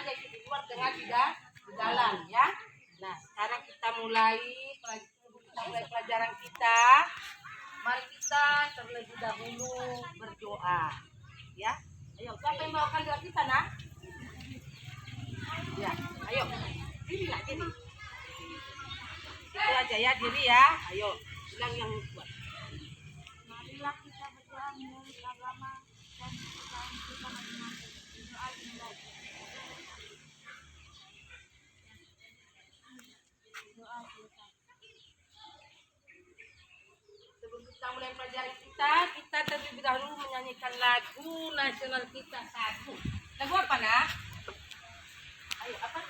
saja itu di luar dengan di dalam ya. Nah, sekarang kita mulai pelajaran kita. Mari kita terlebih dahulu berdoa. Ya. Ayo, siapa yang bawakan doa kita, nak? Ya, ayo. Diri lah, diri. Itu aja ya, diri ya. Ayo, bilang yang kuat. Marilah kita berdoa menurut agama dan kepercayaan kita masing-masing. Berdoa dimulai. Doa selesai. Sebelum kita mulai pelajaran kita terlebih dahulu menyanyikan lagu nasional kita satu. Lagu apa, nak? Ayo, apa?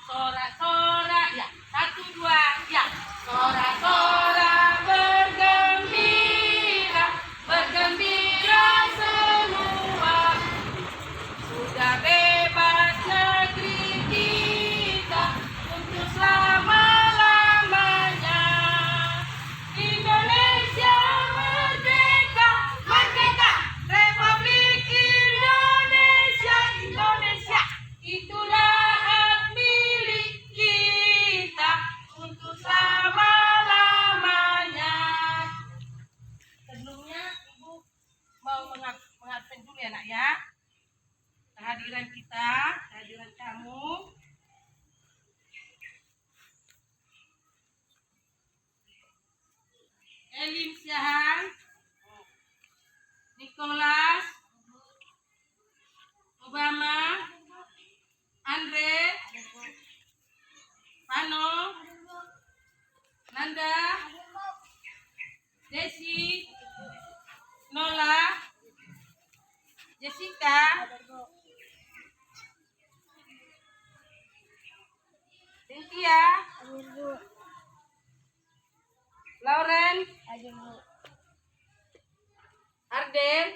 Sora-sora, ya. 1, 2, ya. Sora-sora bergembira, bergembira semua. Sudah bebas negeri kita untuk selama-lamanya. Indonesia merdeka, merdeka. Republik Indonesia, Indonesia. Itulah hak milik kita untuk selama-lamanya. Sebelumnya Ibu mau mengabsen dulu ya, nak ya. Kehadiran kita, kehadiran kamu. Elim Syahang, Nicholas, Obama, Andre, Pano, Nanda, Desi, Nola, Jessica, Cynthia, Lauren, Arden,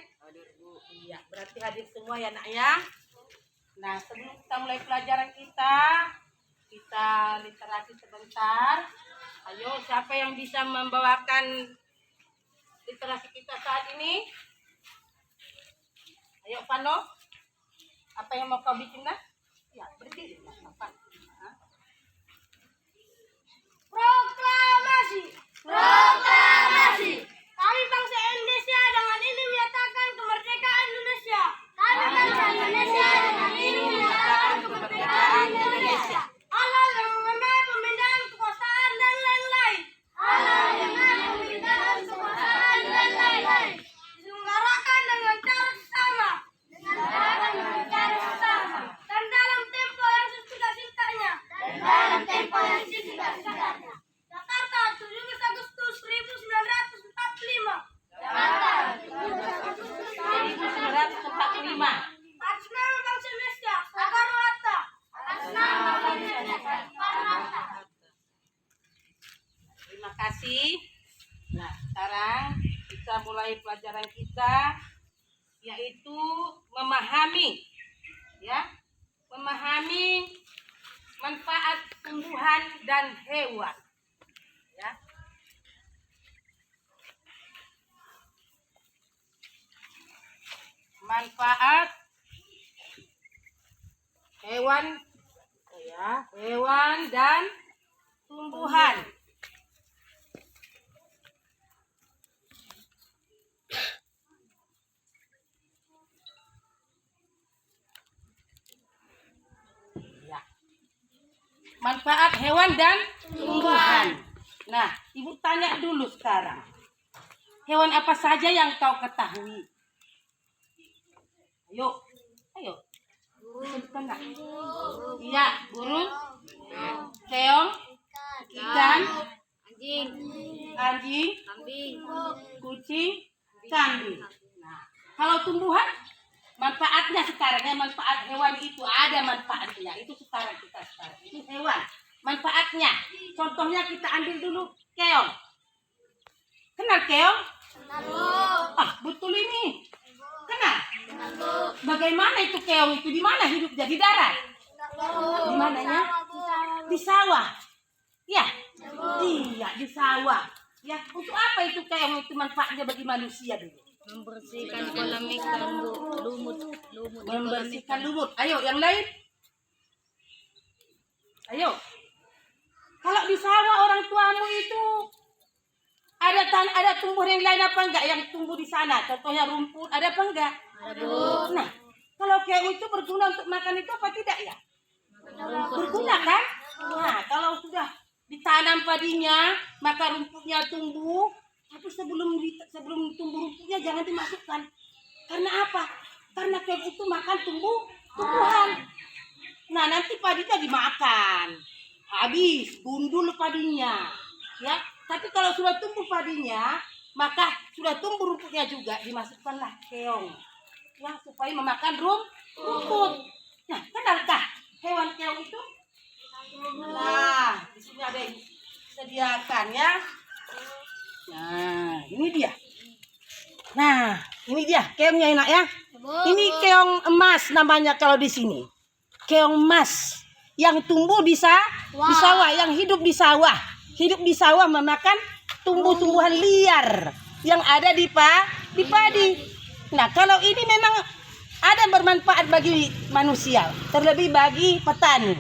iya berarti hadir semua ya, nak ya. Nah, sebelum kita mulai pelajaran kita literasi sebentar. Ayo, siapa yang bisa membawakan literasi kita saat ini? Ayo, Pano. Apa yang mau kau bikin, nak? Ya, berdiri. Apa? Proklamasi. Proklamasi. Kami bangsa Indonesia dengan ini menyatakan kemerdekaan Indonesia. Kami bangsa Indonesia dengan ini menyatakan kemerdekaan Indonesia. Halal yang mengenai pemindahan kekuasaan dan lain-lain. Halal yang mengenai pemindahan kekuasaan dan lain-lain. Diselenggarakan dengan cara sama. Diselenggarakan dengan cara sama. Dan dalam tempo yang sesudah-sudahnya. Dan dalam tempo yang sesudah-sudahnya. Jakarta, 17 Agustus 1945. Jakarta, 17 Agustus 1945. Atas nama bangsa Indonesia, Soekarno-Hatta. Atas nama bangsa Indonesia, Soekarno-Hatta. Terima kasih. Nah, sekarang kita mulai pelajaran kita, yaitu memahami, ya, memahami manfaat tumbuhan dan hewan, ya. Manfaat hewan, ya, hewan dan tumbuhan. Ya. Manfaat hewan dan tumbuhan. Nah, Ibu tanya dulu sekarang. Hewan apa saja yang kau ketahui? Ayo, ayo. Sebutkan, nak. Iya, burung, keong, ikan, anjing, kucing, kambing. Nah, kalau tumbuhan, manfaatnya sekarang ya, manfaat hewan itu ada manfaatnya. Itu sekarang itu hewan. Manfaatnya, contohnya kita ambil dulu keong. Kenal keong? Ah, betul ini. Kenal? Bagaimana itu keong itu? Di mana hidupnya? Di darat? Di mananya? Di sawah. Ya? Iya, di sawah. Ya, untuk apa itu keong itu manfaatnya bagi manusia dulu? Membersihkan polemik dan lumut. Membersihkan lumut. Ayo, yang lain. Ayo. Kalau di sawah orang tuamu itu ada tumbuhan yang lain apa enggak yang tumbuh di sana? Contohnya rumput, ada apa enggak? Ada. Nah, kalau keong itu berguna untuk makan itu apa tidak ya? Berguna kan? Nah, kalau sudah ditanam padinya, maka rumputnya tumbuh. Tapi sebelum tumbuh rumputnya jangan dimasukkan. Karena apa? Karena keong itu makan tumbuhan. Nah, nanti padinya dimakan. Habis, gundul padinya. Ya, tapi kalau sudah tumbuh padinya, maka sudah tumbuh rumputnya juga dimasukkanlah keong. Ya, supaya memakan rumput. Nah, kenalkah hewan keong itu? Nah, di sini ada yang disediakan ya. Nah, ini dia. Nah, ini dia keongnya enak ya. Ini keong emas namanya kalau di sini. Keong emas yang tumbuh di sawah, yang hidup di sawah. Hidup di sawah memakan tumbuh-tumbuhan liar yang ada di padi. Nah, kalau ini memang ada bermanfaat bagi manusia, terlebih bagi petani.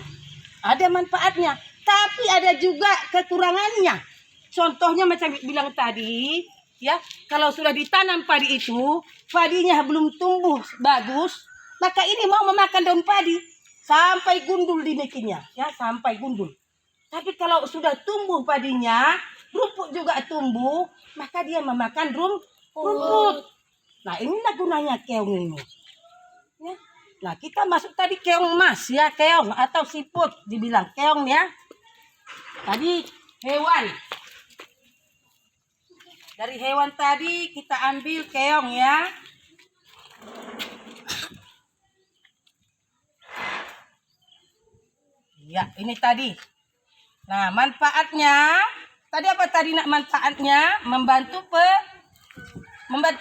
Ada manfaatnya, tapi ada juga kekurangannya. Contohnya macam bilang tadi, ya, kalau sudah ditanam padi itu, padinya belum tumbuh bagus, maka ini mau memakan daun padi sampai gundul dimikinya, ya, sampai gundul. Tapi kalau sudah tumbuh padinya, rumput juga tumbuh, maka dia memakan rumput. Nah, inilah gunanya keong ini. Ya. Nah, kita masuk tadi keong emas ya, keong atau siput dibilang keong ya. Tadi hewan. Dari hewan tadi kita ambil keong ya. Ya, ini tadi. Nah, manfaatnya tadi apa tadi nak manfaatnya? Membantu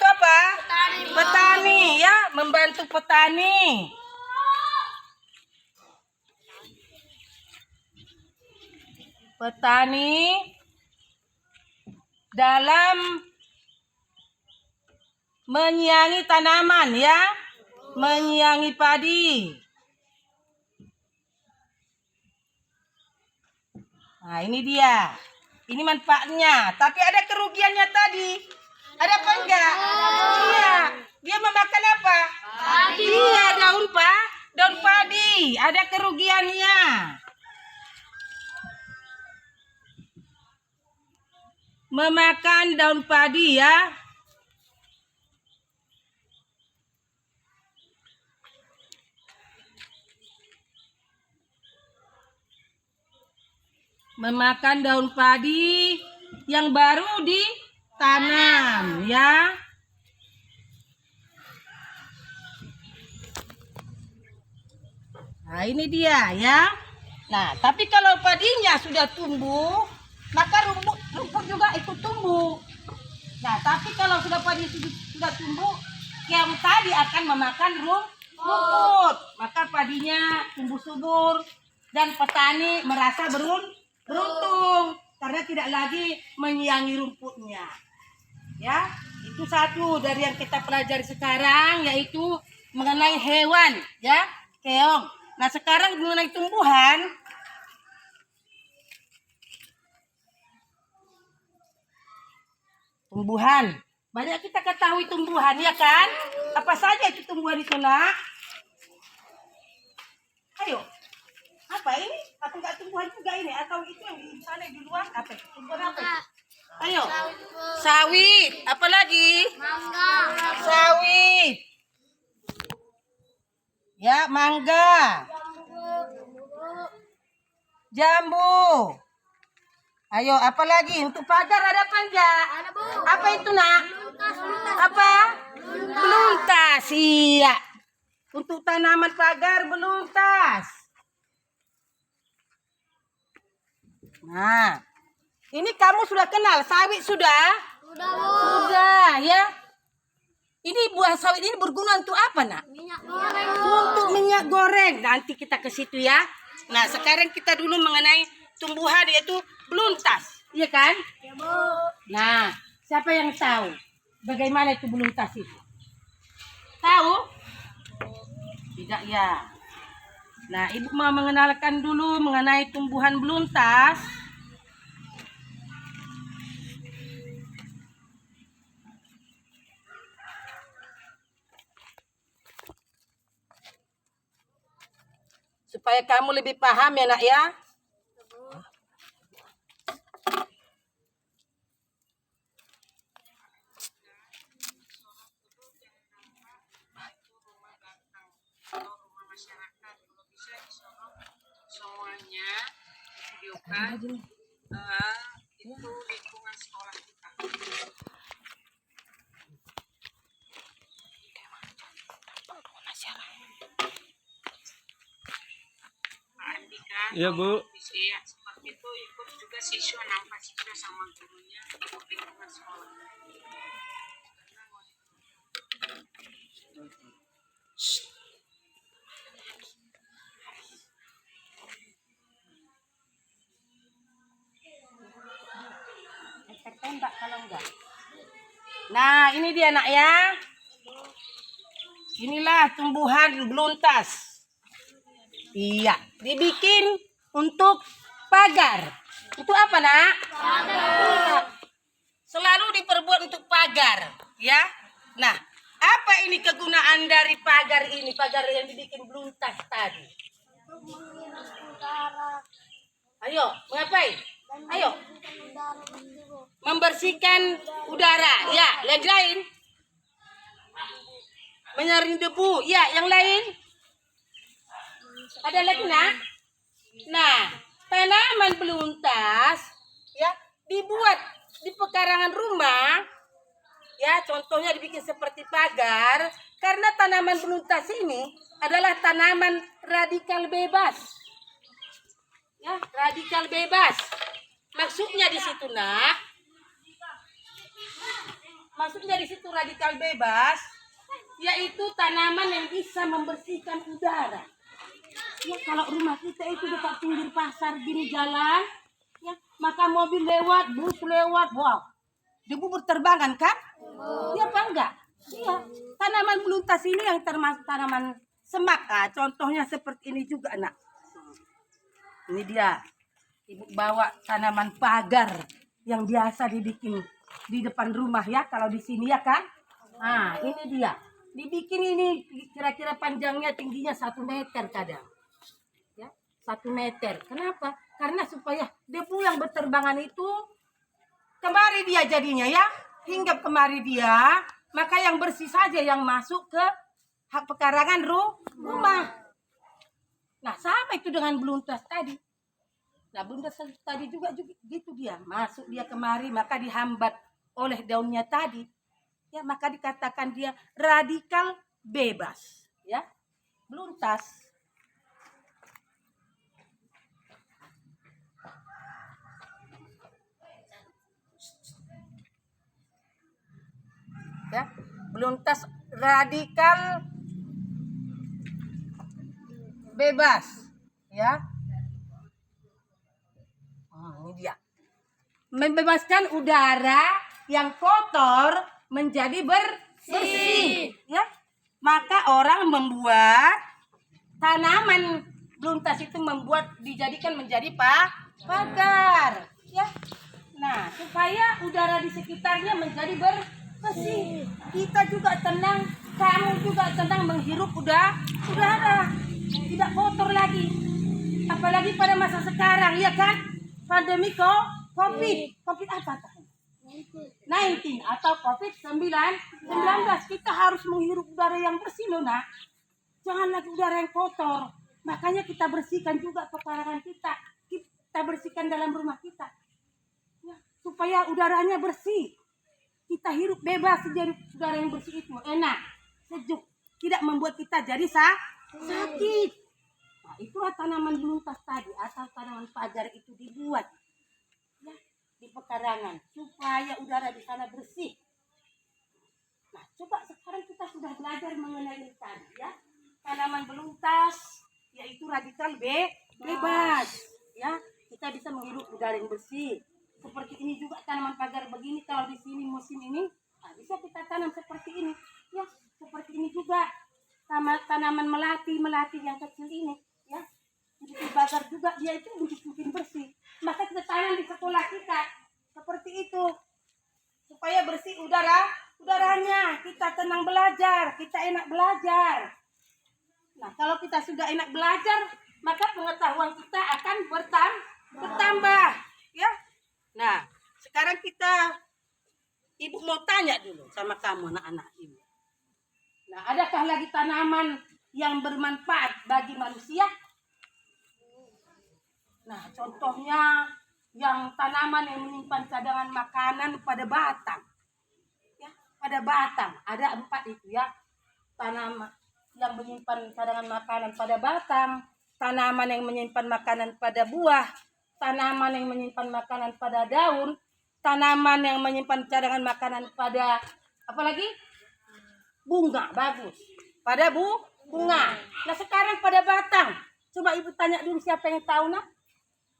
apa? Petani ya, membantu petani. Petani dalam menyiangi tanaman ya, menyiangi padi. Nah, ini dia. Ini manfaatnya, tapi ada kerugiannya tadi. Ada apa enggak? Iya. Dia memakan apa? Padi. Iya, daun padi. Ada kerugiannya. Memakan daun padi ya. Memakan daun padi yang baru ditanam ya. Nah, ini dia ya. Nah, tapi kalau padinya sudah tumbuh, maka rumput juga ikut tumbuh. Nah, tapi kalau sudah padi sudah tumbuh, keong tadi akan memakan rumput. Maka padinya tumbuh subur dan petani merasa beruntung karena tidak lagi menyiangi rumputnya. Ya, itu satu dari yang kita pelajari sekarang, yaitu mengenai hewan ya, keong. Nah, sekarang mengenai tumbuhan. Tumbuhan. Banyak kita ketahui tumbuhan ya kan? Apa saja itu tumbuhan itu nak? Ayo. Apa ini? Atau enggak tumbuhan juga ini? Atau itu yang di sana di luar? Apa? Tumbuhan apa? Ayo. Sawit. Apa lagi? Mangga. Sawit. Ya, mangga. Jambu. Ayo, apa lagi? Untuk pagar ada apa enggak? Ada, Bu. Apa itu nak? Apa? Beluntas. Iya. Untuk tanaman pagar beluntas. Nah, ini kamu sudah kenal sawit sudah? Sudah, Bu. Sudah ya. Ini buah sawit ini berguna untuk apa nak? Minyak goreng. Untuk minyak goreng. Nanti kita ke situ ya. Nah, sekarang kita dulu mengenai tumbuhan yaitu beluntas. Iya kan? Ya, Bu. Nah, siapa yang tahu? bagaimana itu beluntas itu? Tahu? Tidak ya. Nah, Ibu mau mengenalkan dulu mengenai tumbuhan beluntas. Supaya kamu lebih paham ya nak ya. Semuanya videokan itu lingkungan sekolah kita. Pak Andika, Iya, Bu. ya, seperti itu ikut juga siswa, nampak siswa sama gurunya ikut lingkungan sekolah. Tembak kalau enggak. Nah, ini dia nak ya. Inilah tumbuhan beluntas. Iya, dibikin untuk pagar. Itu apa nak? Pagar. Selalu diperbuat untuk pagar, ya. Nah, apa ini kegunaan dari pagar ini? Pagar yang dibikin beluntas tadi. Ayo, ngapain? Ayo. Membersihkan udara. Ya, yang lain. Menyaring debu. Ya, yang lain. Ada lagi nak? Nah, tanaman beluntas ya dibuat di pekarangan rumah. Ya, contohnya dibikin seperti pagar karena tanaman beluntas ini adalah tanaman radikal bebas. Ya, radikal bebas. Maksudnya di situ nak. Maksudnya di situ radikal bebas yaitu tanaman yang bisa membersihkan udara. Ya, kalau rumah kita itu dekat pinggir pasar gini jalan, ya, maka mobil lewat, bus lewat, wow, debu berterbangan kan? Iya apa enggak? Iya. Tanaman beluntas ini yang termasuk tanaman semak. Nah, contohnya seperti ini juga nak. Ini dia. Ibu bawa tanaman pagar yang biasa dibikin di depan rumah ya. Kalau di sini ya kan? Nah, ini dia. Dibikin ini kira-kira panjangnya tingginya 1 meter kadang. Ya, 1 meter. Kenapa? Karena supaya debu yang berterbangan itu kemari dia jadinya ya. Hingga kemari dia, maka yang bersih saja yang masuk ke hak pekarangan rumah. Nah, sama itu dengan beluntas tadi. Nah, beluntas tadi juga gitu dia. Masuk dia kemari, maka dihambat oleh daunnya tadi. Ya, maka dikatakan dia radikal bebas. Ya, beluntas. Ya, beluntas radikal bebas. Ya, ini dia. Membebaskan udara yang kotor menjadi bersih. Ya, maka orang membuat tanaman beluntas itu dijadikan menjadi pagar. Ya. Nah, supaya udara di sekitarnya menjadi bersih. Kita juga tenang, kamu juga tenang menghirup udara. Tidak kotor lagi. Apalagi pada masa sekarang, ya kan? Pandemi COVID. COVID apa? 19 atau COVID-19. Kita harus menghirup udara yang bersih loh nak. Jangan lagi udara yang kotor. Makanya kita bersihkan juga pekarangan kita. Kita bersihkan dalam rumah kita. Ya, supaya udaranya bersih. Kita hirup bebas dari udara yang bersih itu. Enak, sejuk. Tidak membuat kita jadi sakit. Nah, itulah tanaman beluntas tadi atau tanaman pagar itu dibuat. Ya, di pekarangan supaya udara di sana bersih. Nah, coba sekarang kita sudah belajar mengenai tadi ya. Tanaman beluntas yaitu radikal bebas. Ya, kita bisa menghirup udara yang bersih. Seperti ini juga tanaman pagar begini kalau di sini musim ini Nah, bisa kita tanam seperti ini. Ya, seperti ini juga. Tanaman melati yang kecil ini. Ya, di bakar juga dia itu bikin bersih. Maka kita tanam di sekolah kita seperti itu supaya bersih udaranya. Kita tenang belajar, kita enak belajar. Nah, kalau kita sudah enak belajar, maka pengetahuan kita akan bertambah. Ya. Nah, sekarang ibu mau tanya dulu sama kamu anak-anak ibu. Nah, adakah lagi tanaman yang bermanfaat bagi manusia? Nah, contohnya yang tanaman yang menyimpan cadangan makanan pada batang. Ya, pada batang. Ada 4 itu ya. Tanaman yang menyimpan cadangan makanan pada batang, tanaman yang menyimpan makanan pada buah, tanaman yang menyimpan makanan pada daun, tanaman yang menyimpan cadangan makanan pada apa lagi? Bunga. Bagus. Pada bunga. Nah, sekarang pada batang. Coba ibu tanya dulu siapa yang tahu nak?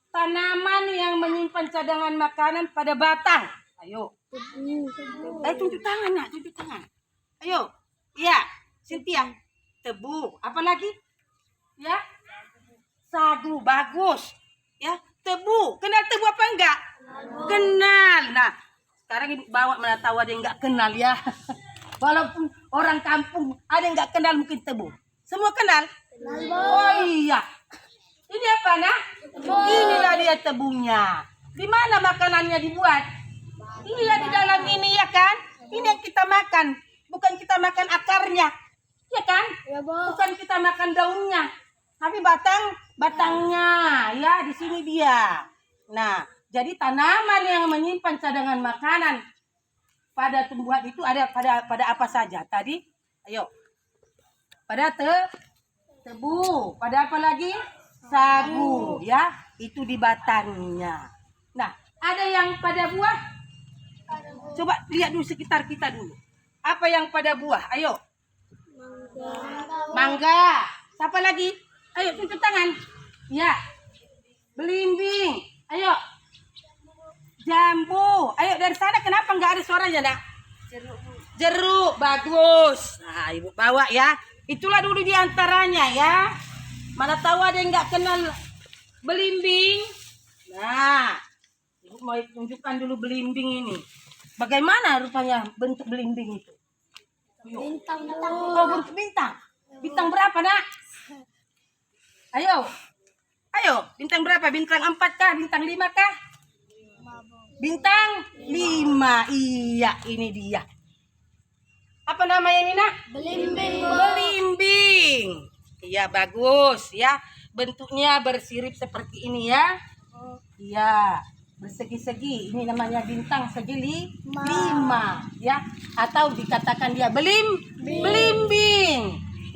Tanaman yang menyimpan cadangan makanan pada batang. Ayo. Tunjuk tangan nak, tunjuk tangan. Ayo. Iya, Cynthia. Tebu. Apa lagi? Ya. Sagu. Bagus. Ya, tebu. Kenal tebu apa enggak? Kenal. Nah, sekarang ibu bawa mana tahu ada yang enggak kenal ya. Walaupun orang kampung ada yang enggak kenal mungkin tebu. Semua kenal? Oh iya. Ini apa nak? Inilah dia tebunya. Di mana makanannya dibuat? Iya di dalam ini ya kan? Ini yang kita makan. Bukan kita makan akarnya. Ya kan? Bukan kita makan daunnya. Tapi batangnya. Ya di sini dia. Nah, jadi tanaman yang menyimpan cadangan makanan pada tumbuhan itu ada pada apa saja? Tadi, ayo. Pada tebu. Pada apa lagi? Sagu, ya. Itu di batangnya. Nah, ada yang pada buah? Coba lihat dulu sekitar kita dulu. Apa yang pada buah? Ayo. Mangga. Siapa lagi? Ayo tunjuk tangan. Ya. Belimbing. Ayo. Jambu. Ayo dari sana kenapa nggak ada suaranya nak? Jeruk. Bagus. Nah, ibu bawa ya. Itulah dulu diantaranya ya. Mana tahu ada yang nggak kenal belimbing. Nah, ibu mau tunjukkan dulu belimbing ini. Bagaimana rupanya bentuk belimbing itu? Bintang. Oh, bentuk bintang. Bintang berapa nak? Ayo. Bintang berapa? Bintang 4 kah? Bintang 5 kah? Bintang 5. Iya, ini dia. Apa namanya ini nak? Belimbing. Iya, bagus ya. Bentuknya bersirip seperti ini ya. Iya, bersegi-segi. Ini namanya bintang segi 5 ya. Atau dikatakan dia belimbing.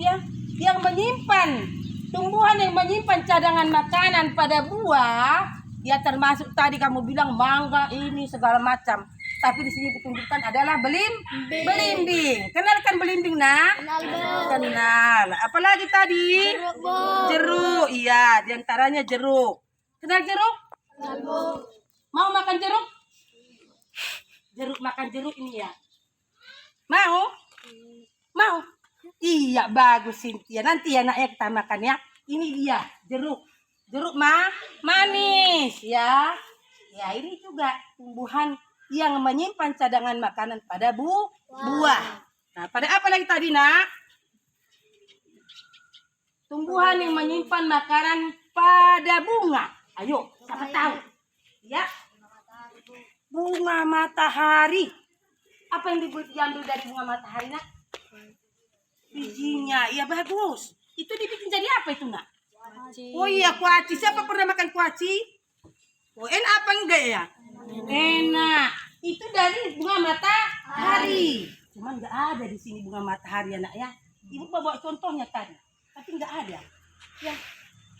Ya, yang menyimpan tumbuhan yang menyimpan cadangan makanan pada buah, ya termasuk tadi kamu bilang mangga ini segala macam. Tapi di sini ditunjukkan adalah belimbing. Kenalkan belimbing nak? Kenal. Apalagi tadi? Jeruk. Iya, diantaranya jeruk. Kenal jeruk? Mau makan jeruk? Makan jeruk ini ya. Mau? Iya, bagus Cynthia. Nanti ya naknya kita makan ya. Ini dia, jeruk. Jeruk manis ya. Ya, ini juga tumbuhan yang menyimpan cadangan makanan pada buah. Nah, pada apa lagi tadi, nak? Tumbuhan yang menyimpan makanan pada bunga. Ayo, siapa tahu? Ya. Bunga matahari. Apa yang diambil dari bunga matahari, nak? Bijinya. Iya, bagus. Itu dibikin jadi apa itu, nak? Oh iya, kuaci. Siapa pernah makan kuaci? Oh, enak apa enggak ya? Enak. Itu dari bunga matahari. Cuman enggak ada di sini bunga matahari, anak ya. Ibu bawa contohnya tadi, tapi enggak ada. Ya.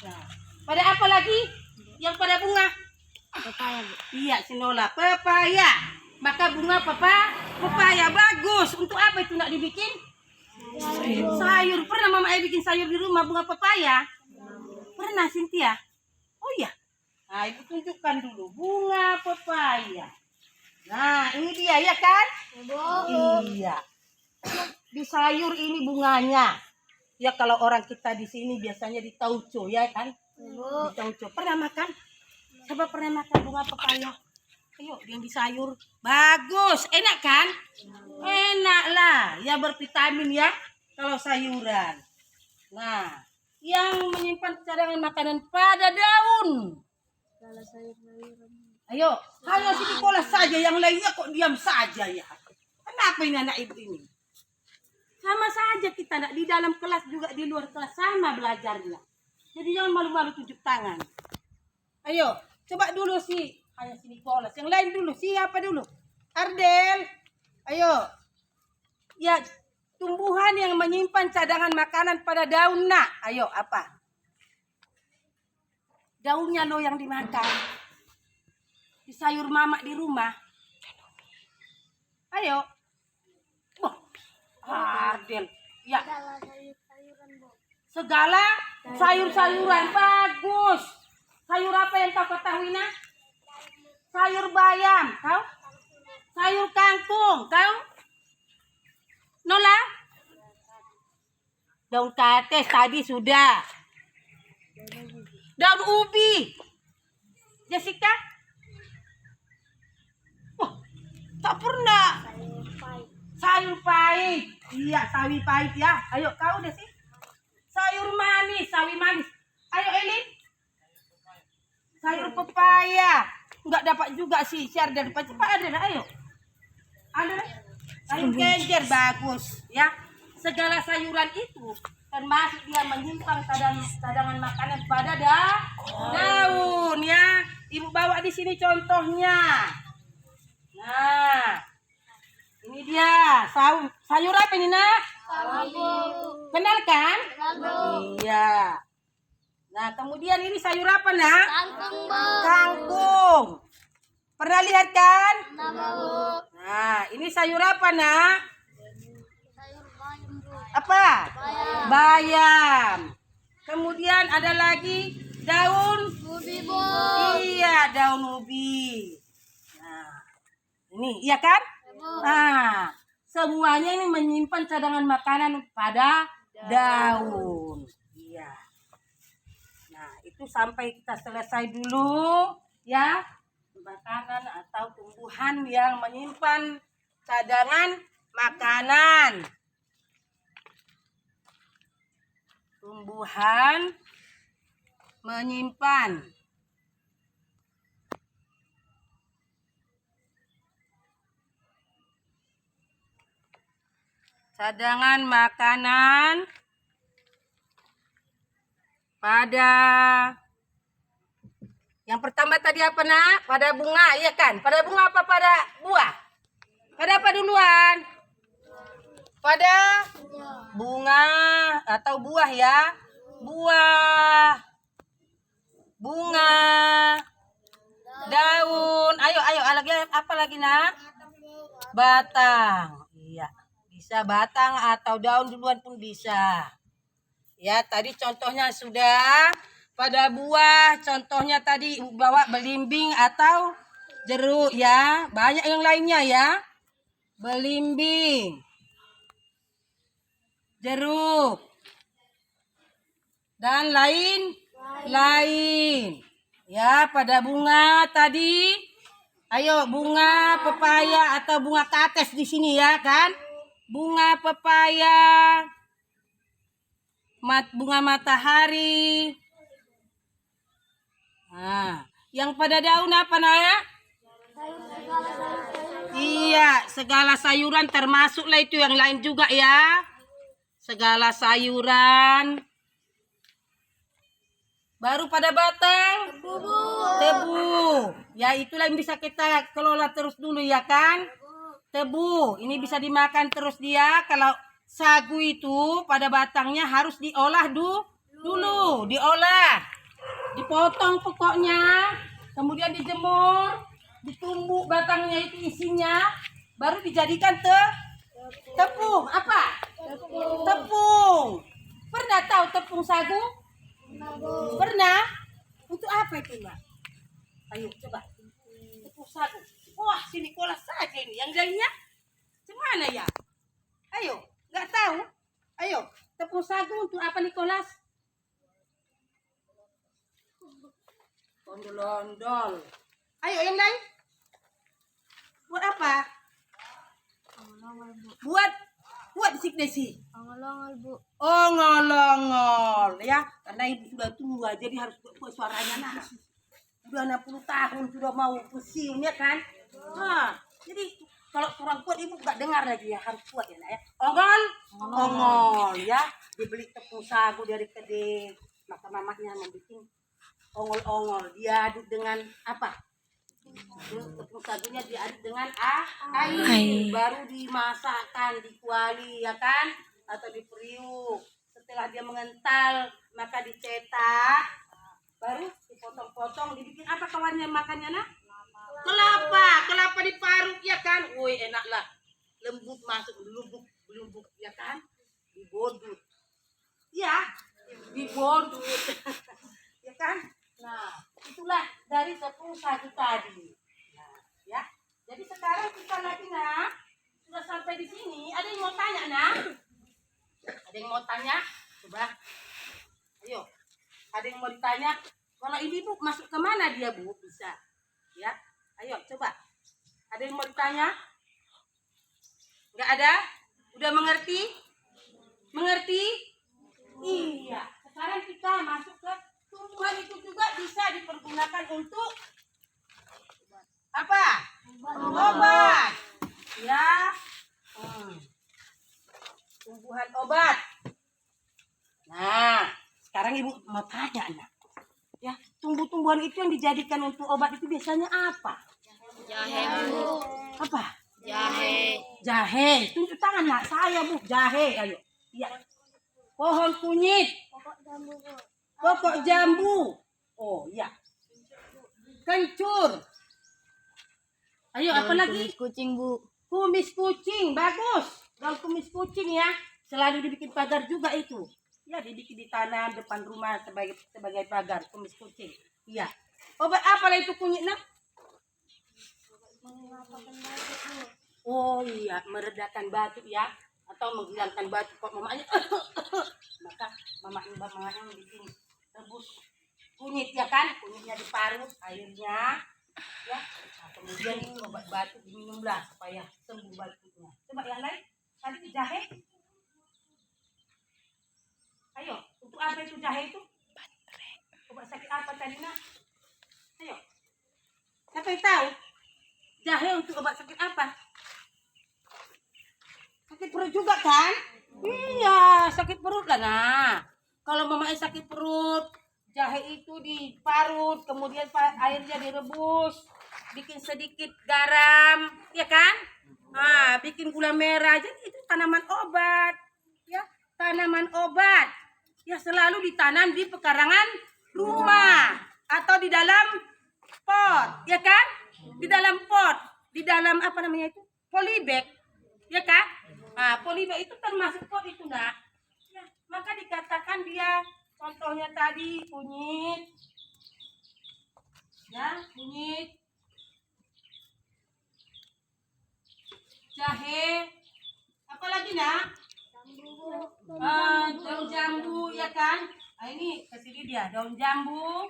Nah, pada apa lagi? Yang pada bunga? Pepaya. Iya, Sinola. Pepaya. Maka bunga pepaya bagus. Untuk apa itu nak dibikin? Sayur. Pernah mama bikin sayur di rumah bunga pepaya? Pernah, Cynthia? Oh iya. Nah, ibu tunjukkan dulu bunga pepaya. Nah, ini dia ya kan? Bu. Iya. Di sayur ini bunganya. Ya kalau orang kita di sini biasanya di tauco ya kan? Bu. Di tauco. Pernah makan? Siapa pernah makan bunga pepaya? Ayo, yang di sayur. Bagus, enak kan? Enak lah. Ya bervitamin ya kalau sayuran. Nah, yang menyimpan cadangan makanan pada daun. Salah sayur-sayuran. Ayo, hanya si Nikola saja, yang lainnya kok diam saja ya. Kenapa ini anak ibu ini? Sama saja kita nak di dalam kelas juga di luar kelas sama belajarnya. Jadi jangan malu-malu tunjuk tangan. Ayo, coba dulu si hanya si Nikola, yang lain dulu. Siapa dulu? Ardel. Ayo. Ya, tumbuhan yang menyimpan cadangan makanan pada daun nak. Ayo, apa? Daunnya lo yang dimakan. Di sayur mama di rumah. Ayo. Wah, Ardel. Ya, Salah sayur-sayuran, Bu. segala sayur-sayuran bagus. Sayur apa yang kau ketahui nak? Sayur bayam, kau? Sayur kangkung, kau? Nola? Daun kates tadi sudah. Daun ubi. Jessica? Wah, tak pernah. Sayur pahit. Sayur pahit. Iya, sawi pahit ya. Ayo kau deh sih. Sayur manis, sawi manis. Ayo Elin. Sayur pepaya. Enggak dapat juga sih. Share dari cepat ada. Ayo. Ada. Sayur kejer bagus ya. Segala sayuran itu termasuk dia menyimpan cadangan makanan pada daun ya. Ibu bawa di sini contohnya. Nah, ini dia sayur apa ini nak? Kenal kan? Iya. Nah, kemudian ini sayur apa nak? Kangkung, Bu. Kangkung. Pernah lihat kan? Nama, Bu. Nah, ini sayur apa nak? Sayur bayam, Bu. Apa? Bayam. Bayam. Kemudian ada lagi daun. Ubi, Bu. Iya, daun ubi. Nah, ini iya kan? Nah, semuanya ini menyimpan cadangan makanan pada daun. Iya. Nah, itu sampai kita selesai dulu ya. Makanan atau tumbuhan yang menyimpan cadangan makanan. Tumbuhan menyimpan cadangan makanan pada yang pertama tadi apa nak? Pada bunga, iya kan? Pada bunga apa pada buah? Pada apa duluan? Pada bunga atau buah ya? Buah, bunga, daun. Ayo, lagi apa lagi nak? Batang. Iya, bisa batang atau daun duluan pun bisa. Ya, tadi contohnya sudah. Pada buah, contohnya tadi ibu bawa belimbing atau jeruk ya. Banyak yang lainnya ya. Belimbing, jeruk, dan lain. Ya, pada bunga tadi. Ayo, bunga pepaya atau bunga kates di sini ya kan. Bunga pepaya, bunga matahari. Nah, yang pada daun apa nak? Iya, segala sayuran termasuklah itu yang lain juga ya. Segala sayuran. Baru pada batang tebu. Ya, itulah yang bisa kita kelola terus dulu ya kan. Tebu, ini bisa dimakan terus dia. Kalau sagu itu pada batangnya harus diolah dulu, diolah. Dipotong pokoknya, kemudian dijemur, ditumbuk batangnya itu isinya, baru dijadikan tepung. Apa? Tepung. Pernah tahu tepung sagu? Pernah? Untuk apa itu, Mbak? Ayo coba. Tepung sagu. Wah, si Nicholas saja ini. Yang lainnya, gimana ya? Ayo, nggak tahu. Ayo, tepung sagu untuk apa Nicholas? Ondol-ondol. Ayo, yang lain. Buat apa? Buat desi. Ongol-ongol, Bu. Oh, ngolongol ya. Karena ibu sudah tua, jadi harus buat suaranya nah. Sudah 60 tahun, sudah mau pusing ya kan? Nah, jadi kalau kurang kuat ibu nggak dengar lagi ya, harus kuat ya nak ya. Ongol ya. Dibeli tepung sagu dari kedai. Maka mamanya membuat ongol-ongol. Diaduk dengan apa? Tepung sagunya diaduk dengan air. Baru dimasakkan, dikuali ya kan? Atau diperiuk. Setelah dia mengental, maka dicetak. Baru dipotong-potong, dibikin apa kawannya makannya nak? Kelapa diparut ya kan? Woi enak lah. Lembut masuk, belubuk ya kan? Dibodut. Ya, dibodut. Ya kan? Nah, itulah dari tepung sagu tadi. Nah, ya. Jadi sekarang kita lagi nak sudah sampai di sini. Ada yang mau tanya nak? Ada yang mau tanya? Coba. Ayo. Ada yang mau ditanya? Kalau ini Bu masuk ke mana dia Bu? Bisa. Ya. Ayo coba. Ada yang mau ditanya? Enggak ada? Udah mengerti? Mengerti? Iya. Sekarang kita masuk ke tumbuhan itu juga bisa dipergunakan untuk apa? Obat. Ya. Tumbuhan obat. Nah, sekarang Ibu mau tanya nak. Ya, tumbuh-tumbuhan itu yang dijadikan untuk obat itu biasanya apa? Jahe, Bu. Apa? Jahe. Tunjuk tangan nak, saya Bu, jahe. Ayo. Iya. Pohon kunyit. Pokok jambu, Bu. Pokok jambu. Oh, iya. Kencur. Ayo, apa lagi? Kucing, Bu. Kumis kucing, bagus. Daun kumis kucing ya. Selalu dibikin pagar juga itu. Ya, dibikin ditanam depan rumah sebagai pagar kumis kucing. Iya. Obat apa lah itu kunyit nak? Mengapakan batuk, Bu. Oh iya, meredakan batuk ya, atau menghilangkan batuk kok mamanya. Maka mamanya bikin rebus kunyit ya kan, kunyitnya diparut airnya, ya. Nah, kemudian itu obat batuk diminumlah supaya sembuh batuknya. Coba yang lain, tadi jahe. Ayo, untuk apa itu jahe itu? Obat sakit apa tadi nak? Ayo, siapa yang tahu? Jahe untuk obat sakit apa? Sakit perut juga kan? Iya, sakit perut lah nah. Kalau mamanya sakit perut, jahe itu diparut, kemudian airnya direbus, bikin sedikit garam, ya kan? Nah, bikin gula merah, jadi itu tanaman obat, ya, tanaman obat. Ya selalu ditanam di pekarangan rumah atau di dalam pot, ya kan? Di dalam pot, di dalam apa namanya itu? Polybag, ya kan? Nah, polybag itu termasuk pot itu nak. Ya, maka dikatakan dia contohnya tadi kunyit, ya kunyit, jahe, apa lagi nak? Daun jambu ya kan? Nah, ini kesini dia daun jambu.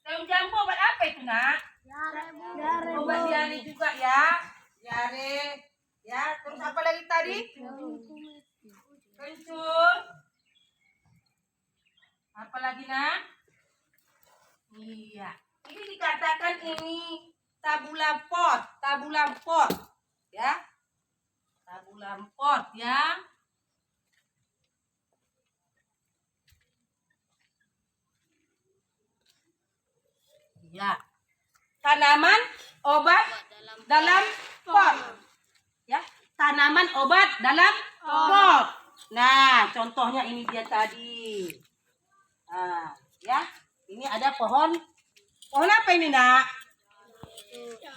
Daun jambu obat apa itu nak? Diare, Bu. Obat diare juga ya. Diare. Ya, terus apa lagi tadi? Kencur. Apa lagi nak? Iya. Ini dikatakan ini tabulam pot. Ya. Tabulam pot ya. Ya. Tanaman obat dalam pot. Ya, tanaman obat dalam pot. Nah, contohnya ini dia tadi. Nah, ya. Ini ada pohon. Pohon apa ini, nak?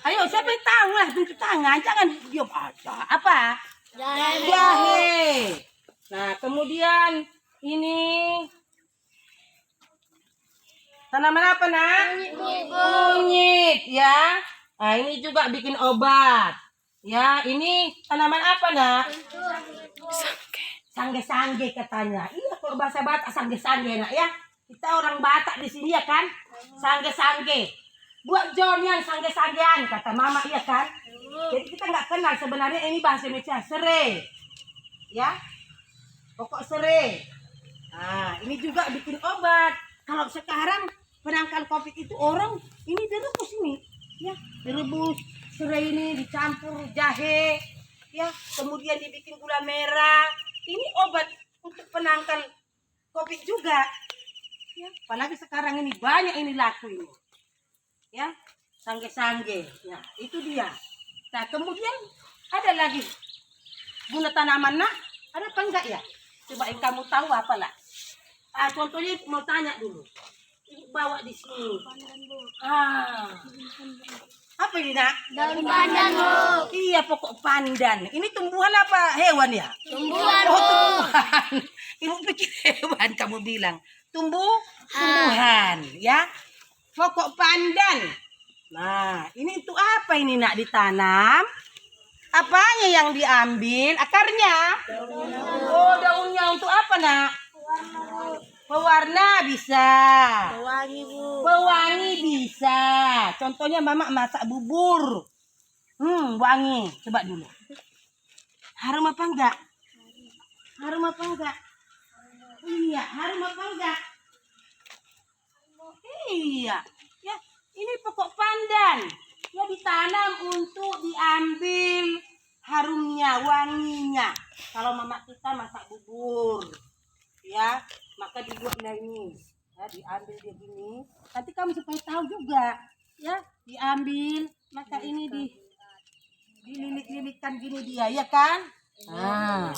Ayo, siapa yang tahu lah, tunjuk tangan, jangan diam aja. Apa? Jahe. Nah, kemudian ini Tanaman apa, Nak? Kunyit, ya. Nah, ini juga bikin obat. Ya, ini tanaman apa, Nak? Sangge-sangge katanya. Iya, kalau bahasa Batak sangge-sangge, Nak, ya. Kita orang Batak di sini ya kan? Sangge-sangge. Buat jonian sangge-sanggean kata Mama, iya kan? Jadi kita nggak kenal sebenarnya ini bahasa Indonesia serai. Ya. Pokok serai. Nah, ini juga bikin obat. Kalau sekarang penangkal COVID itu orang ini direbus ini, ya, direbus serai ini dicampur jahe, ya, kemudian dibikin gula merah. Ini obat untuk penangkal COVID juga, ya. Apalagi sekarang ini banyak ini laku ini, ya, sangge-sangge, ya, itu dia. Nah, kemudian ada lagi guna tanaman, Nak, ada apa enggak ya? Coba yang kamu tahu apalah. Contohnya mau tanya dulu. Ibu bawa di sini. Apa ini, Nak? Daun pandan, Bu. Iya, pokok pandan. Ini tumbuhan apa hewan ya? Tumbuhan, Oh, Bu. tumbuhan. Ibu pikir hewan kamu bilang. Tumbuhan, ya. Pokok pandan. Nah, ini untuk apa ini, Nak, ditanam? Apanya yang diambil? Akarnya? Oh, daunnya untuk apa, Nak? Pewarna bisa. Pewangi, Bu. Pewangi bisa. Contohnya Mama masak bubur. Wangi. Coba dulu. Harum apa enggak? Harum apa enggak? Iya, harum apa enggak? Iya. Ya, ini pokok pandan. Ya, ditanam untuk diambil harumnya, wanginya. Kalau Mama kita masak bubur, ya, maka dibuatlah ini. Ya, diambil dia gini. Nanti kamu supaya tahu juga, ya, diambil, maka ini dililit-lilitkan gini dia, ya kan? Nah.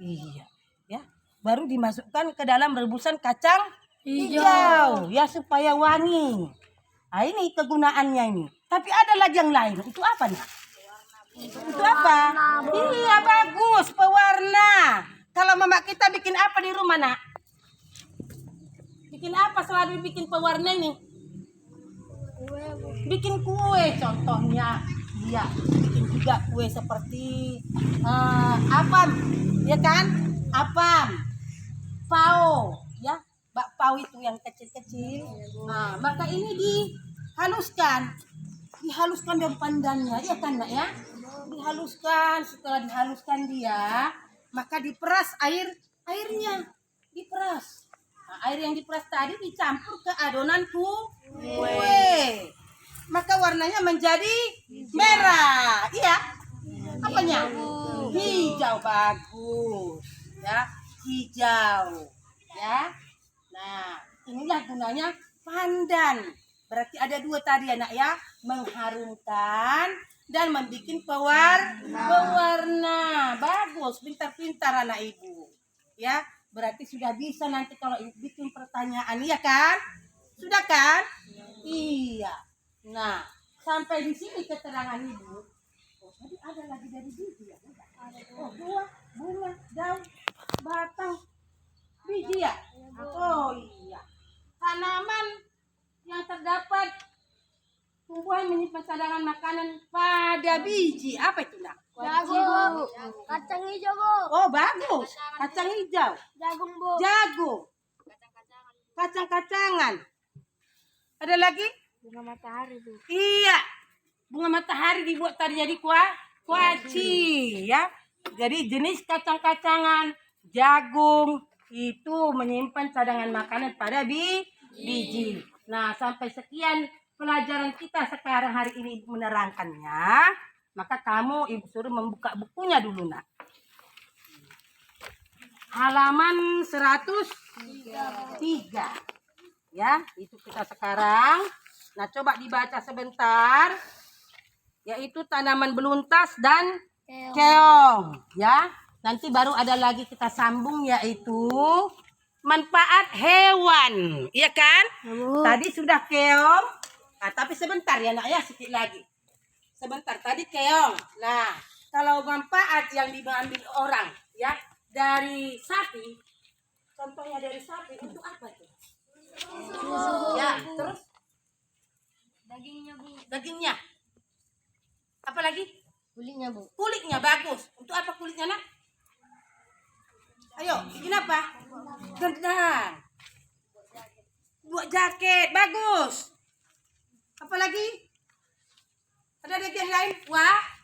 Iya, ya. Baru dimasukkan ke dalam rebusan kacang hijau, ya, supaya wangi. Nah, ini kegunaannya ini. Tapi ada lagi yang lain. Itu apa, Nak? Itu apa? Iya, bagus, pewarna. Kalau Mama kita bikin apa di rumah, Nak? Bikin apa selalu bikin pewarna ini? Bikin kue contohnya. Iya, bikin juga kue seperti apam, ya kan? Apam, pao, ya, bakpao itu yang kecil-kecil. Nah, maka ini dihaluskan daun pandannya, ya kan, Nak, ya? Dihaluskan, setelah dihaluskan dia, maka diperas airnya, diperas. Nah, air yang diperas tadi dicampur ke adonan kue. Maka warnanya menjadi merah, iya. Apanya? Hijau, bagus, ya, hijau, ya. Nah, inilah gunanya pandan. Berarti ada dua tadi, Anak, ya, mengharumkan dan membuat pewarna. Bagus, pintar-pintar anak Ibu, ya. Berarti sudah bisa nanti kalau bikin pertanyaan, ya kan? Sudah kan? Iya. Nah, sampai di sini keterangan Ibu. Oh, tadi ada lagi dari biji ya? Oh, buah, bunga, daun, batang, biji ya? Oh iya. Tanaman yang terdapat tumbuhan menyimpan cadangan makanan pada biji. Apa itu, Nak? Jagung. Kacang hijau, Bu. Oh, bagus. Kacang hijau. Jagung, Bu. Jagung. Kacang-kacangan. Ada lagi? Bunga matahari, Bu. Iya. Bunga matahari dibuat tadi jadi kuaci, ya. Jadi jenis kacang-kacangan, jagung itu menyimpan cadangan makanan pada biji. Nah, sampai sekian pelajaran kita sekarang hari ini menerangkannya. Maka kamu Ibu suruh membuka bukunya dulu, Nak. Halaman 103. Ya, itu kita sekarang. Nah, coba dibaca sebentar. Yaitu tanaman beluntas dan keong, ya. Nanti baru ada lagi kita sambung yaitu manfaat hewan, iya kan? Tadi sudah keong. Nah, tapi sebentar ya, Nak, ya, sedikit lagi. Sebentar, tadi keong. Nah, kalau manfaat yang diambil orang, ya, dari sapi, contohnya dari sapi untuk apa tuh? Ya, terus Dagingnya, Bu. dagingnya. Apa lagi? Kulitnya, Bu. Kulitnya bagus. Untuk apa kulitnya, Nak? Ayo, bikin apa? Gendang. Buat jaket, bagus. Apa lagi? Ada yang lain?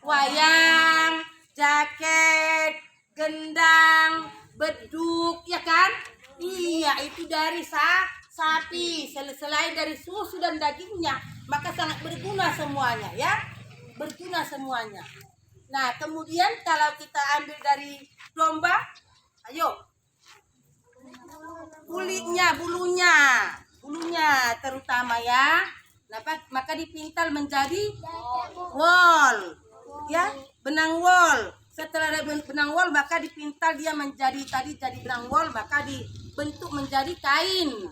Wayang, jaket, gendang, beduk, ya kan? Iya, itu dari sapi. Selain dari susu dan dagingnya, maka sangat berguna semuanya, ya. Berguna semuanya. Nah, kemudian kalau kita ambil dari domba, ayo. Kulitnya, bulunya terutama ya. Nah, maka dipintal menjadi wol, ya, benang wol. Setelah ada benang wol, maka dipintal dia menjadi jadi benang wol, maka dibentuk menjadi kain,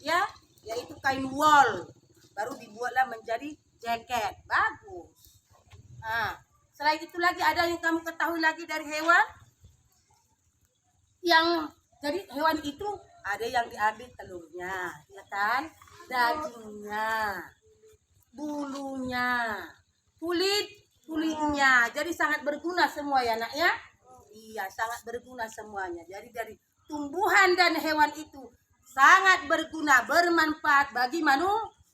ya, yaitu kain wol. Baru dibuatlah menjadi jaket, bagus. Nah, selain itu lagi ada yang kamu ketahui lagi dari hewan? Yang jadi hewan itu ada yang diambil telurnya, ya kan? Dagingnya, bulunya, kulitnya. Jadi sangat berguna semua ya, Nak, ya? Iya, sangat berguna semuanya. Jadi dari tumbuhan dan hewan itu sangat berguna, bermanfaat bagi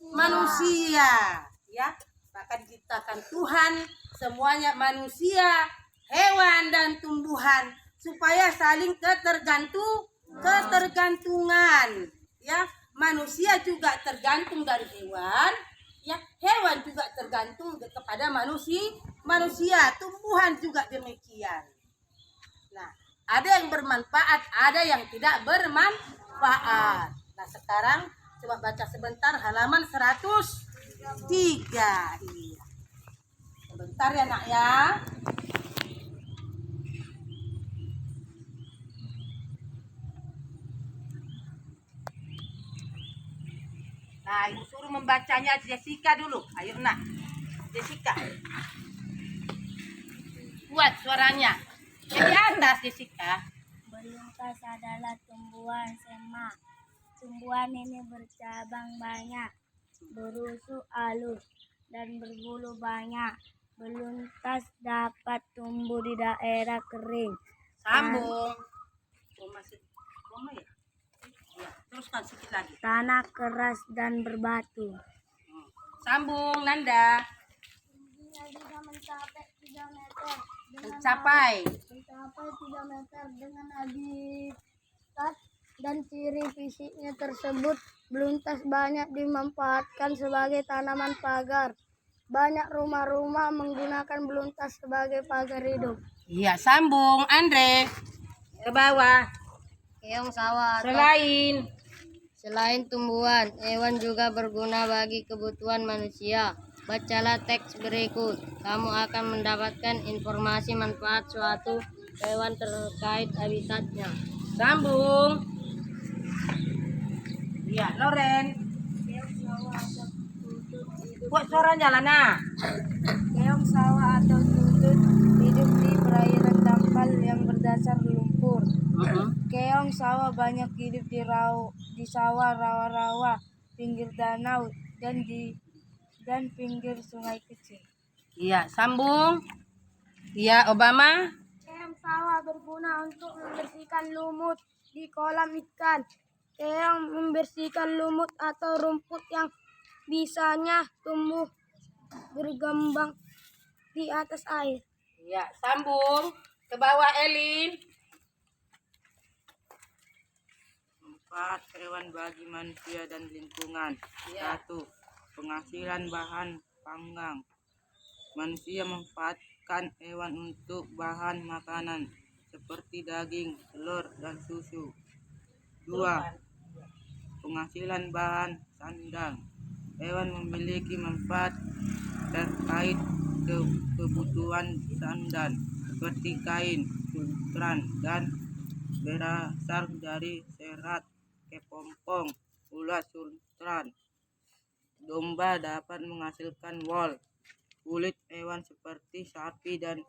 manusia, ya. Maka diciptakan Tuhan semuanya manusia, hewan dan tumbuhan supaya saling ketergantungan, ya. Manusia juga tergantung dari hewan, ya, hewan juga tergantung kepada manusia, tumbuhan juga demikian. Nah, ada yang bermanfaat, ada yang tidak bermanfaat. Nah, sekarang coba baca sebentar halaman 103. Iya. Sebentar ya, Nak, ya. Nah, Ibu suruh membacanya Jessica dulu. Ayo, Nak. Jessica. Buat suaranya. Di atas, Jessica. Belungkas adalah tumbuhan semak. Tumbuhan ini bercabang banyak, berusuk halus, dan berbulu banyak. Beluntas dapat tumbuh di daerah kering. Sambung. Oh, masih koma ya? Ya, teruskan sedikit lagi. Tanah keras dan berbatu. Sambung, Nanda. Tingginya bisa mencapai 3 meter. Mencapai. 3 meter dengan habitat dan ciri fisiknya tersebut. Beluntas banyak dimanfaatkan sebagai tanaman pagar. Banyak rumah-rumah menggunakan beluntas sebagai pagar hidup. Iya, sambung, Andre. Ke bawah. Keong sawah Selain tumbuhan, hewan juga berguna bagi kebutuhan manusia. Bacalah teks berikut. Kamu akan mendapatkan informasi manfaat suatu hewan terkait habitatnya. sambung. Iya, Loren. Buat suaranya, Lana. Keong sawah atau tutut hidup di perairan dangkal yang berdasar lumpur. Keong sawah banyak hidup di sawah, rawa-rawa, pinggir danau, dan pinggir sungai kecil. Iya, sambung. Iya, Obama. Keong sawah berguna untuk membersihkan lumut di kolam ikan. Keong membersihkan lumut atau rumput yang bisanya tumbuh bergembang di atas air. Iya, sambung. Ke bawah, Elin. Manfaat hewan bagi manusia dan lingkungan. Iya. 1. Penghasilan bahan panggang. Manusia memanfaatkan hewan untuk bahan makanan seperti daging, telur, dan susu. 2. Penghasilan bahan sandang. Hewan memiliki manfaat terkait kebutuhan sandal seperti kain, sultran, dan berasal dari serat kepompong ulat sultran. Domba dapat menghasilkan wol. Kulit hewan seperti sapi dan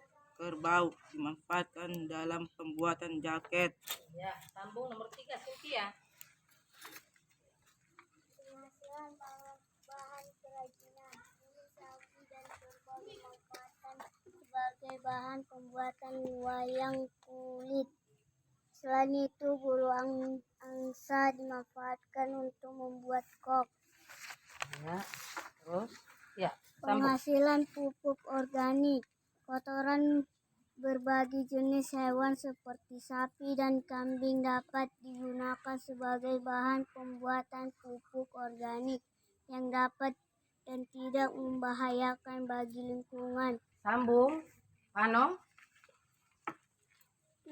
kerbau dimanfaatkan dalam pembuatan jaket. Ya, sambung nomor 3 Cynthia. Penghasilan bahan kerajinan ini sawi dan kerbau dimanfaatkan sebagai bahan pembuatan wayang kulit. Selain itu, bulu angsa dimanfaatkan untuk membuat kok. Ya, terus ya, sambung. Penghasilan pupuk organik. Kotoran berbagai jenis hewan seperti sapi dan kambing dapat digunakan sebagai bahan pembuatan pupuk organik yang dapat dan tidak membahayakan bagi lingkungan. Sambung. Pano.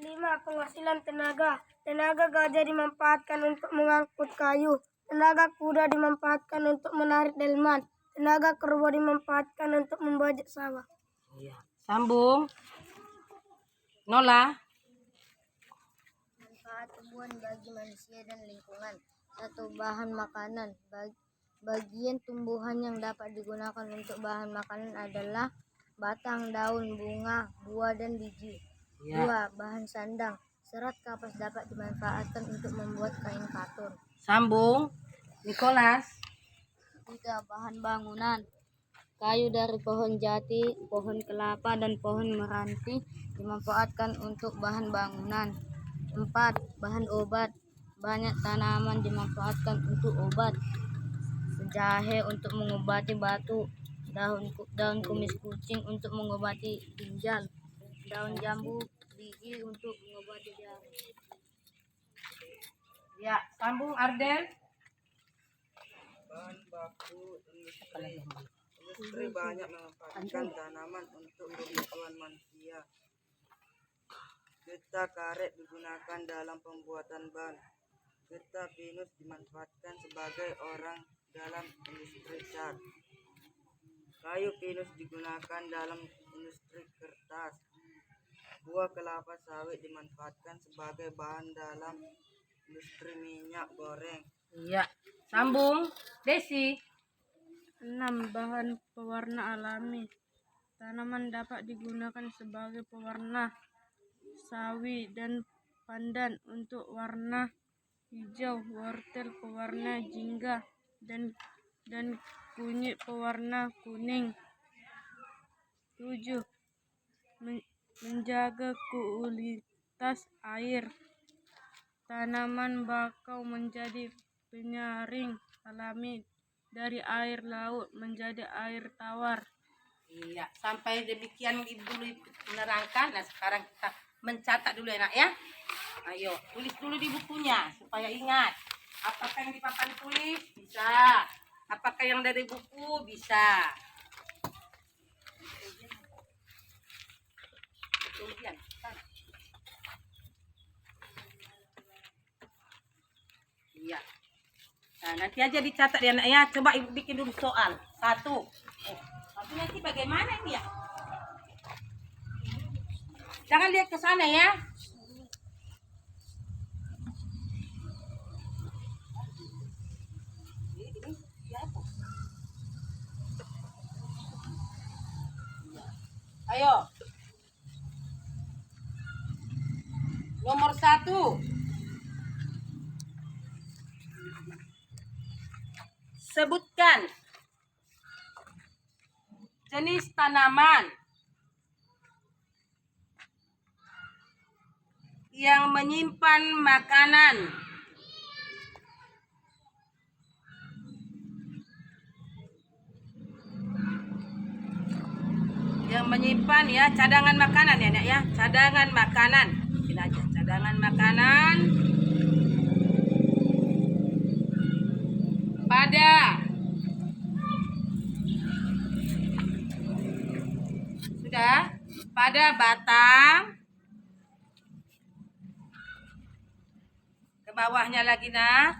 5. Penghasilan tenaga. Tenaga gajah dimanfaatkan untuk mengangkut kayu. Tenaga kuda dimanfaatkan untuk menarik delman. Tenaga kerbau dimanfaatkan untuk membajak sawah. Iya. Sambung. Nola. Manfaat tumbuhan bagi manusia dan lingkungan. 1. Bahan makanan. Bagian tumbuhan yang dapat digunakan untuk bahan makanan adalah batang, daun, bunga, buah, dan biji. Ya. 2. Bahan sandang. Serat kapas dapat dimanfaatkan untuk membuat kain katun. Sambung. Nicholas. 3. Bahan bangunan. Kayu dari pohon jati, pohon kelapa, dan pohon meranti dimanfaatkan untuk bahan bangunan. 4. Bahan obat. Banyak tanaman dimanfaatkan untuk obat. Jahe untuk mengobati batu, daun kumis kucing untuk mengobati ginjal, daun jambu biji untuk mengobati diare. Ya, sambung Ardel. Bahan baku industri banyak memanfaatkan tanaman untuk kebutuhan manusia. Getah karet digunakan dalam pembuatan ban. Getah pinus dimanfaatkan sebagai orang dalam industri cat. Kayu pinus digunakan dalam industri kertas. Buah kelapa sawit dimanfaatkan sebagai bahan dalam industri minyak goreng. Iya. Sambung Desi. 6. Bahan pewarna alami. Tanaman dapat digunakan sebagai pewarna. Sawi dan pandan untuk warna hijau, wortel pewarna jingga, dan kunyit pewarna kuning. 7. Menjaga kualitas air. Tanaman bakau menjadi penyaring alami dari air laut menjadi air tawar. Iya, sampai demikian dulu menerangkan. Nah, sekarang kita mencatat dulu ya, Nak ya. Ayo, tulis dulu di bukunya supaya ingat. Apakah yang di papan tulis? Bisa. Apakah yang dari buku? Bisa. Kemudian, sana. Iya. Nah, nanti aja dicatat ya, Nak ya. Coba Ibu bikin dulu soal. 1. Tapi nanti bagaimana ini ya? Jangan lihat ke sana ya. Ayo. Nomor 1. Sebutkan jenis tanaman yang menyimpan makanan. Yang menyimpan ya, cadangan makanan ya, Nak ya. Cadangan makanan. Ini aja, cadangan makanan. Pada batang, ke bawahnya lagi nah,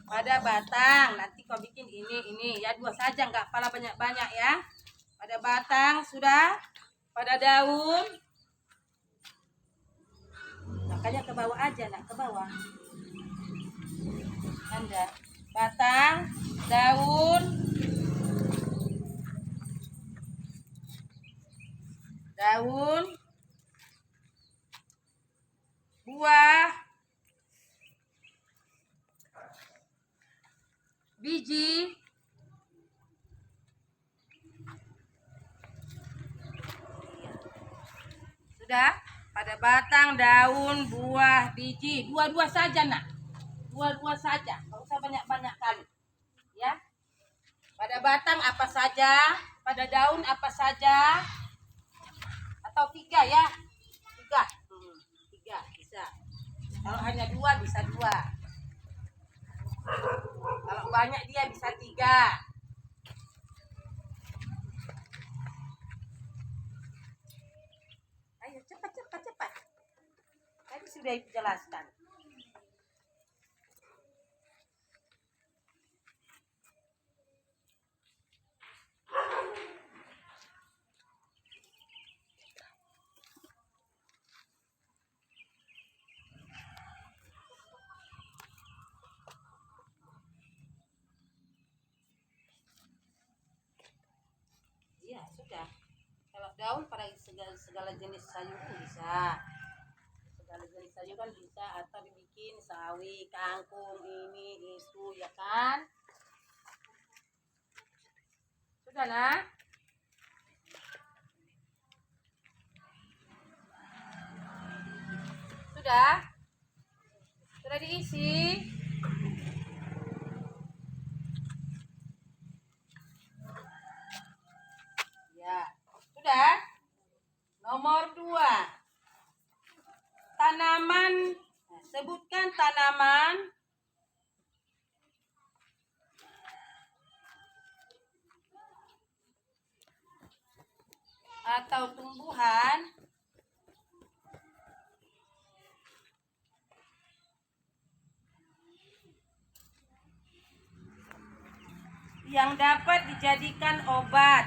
pada batang. Nanti kau bikin ini ya, 2 saja, nggak pala banyak-banyak ya. Pada batang sudah, pada daun, makanya ke bawah aja, Nak, ke bawah. Anda batang, daun, buah, biji, sudah. Pada batang, daun, buah, biji, dua-dua saja nak, dua-dua saja, nggak usah banyak-banyak kali, ya. Pada batang apa saja, pada daun apa saja, atau tiga ya, tiga, tiga bisa. Kalau hanya dua bisa dua, kalau banyak dia bisa tiga. Ayo cepat cepat cepat. Tadi sudah dijelaskan. Iya sudah. Kalau daun pada segala jenis sayur bisa. Segala jenis sayur kan bisa, atau dibikin sawi, kangkung, ini itu ya kan. Sudah nak? Sudah? Sudah diisi? Ya, sudah. Nomor 2. Tanaman. Nah, sebutkan tanaman atau tumbuhan yang dapat dijadikan obat.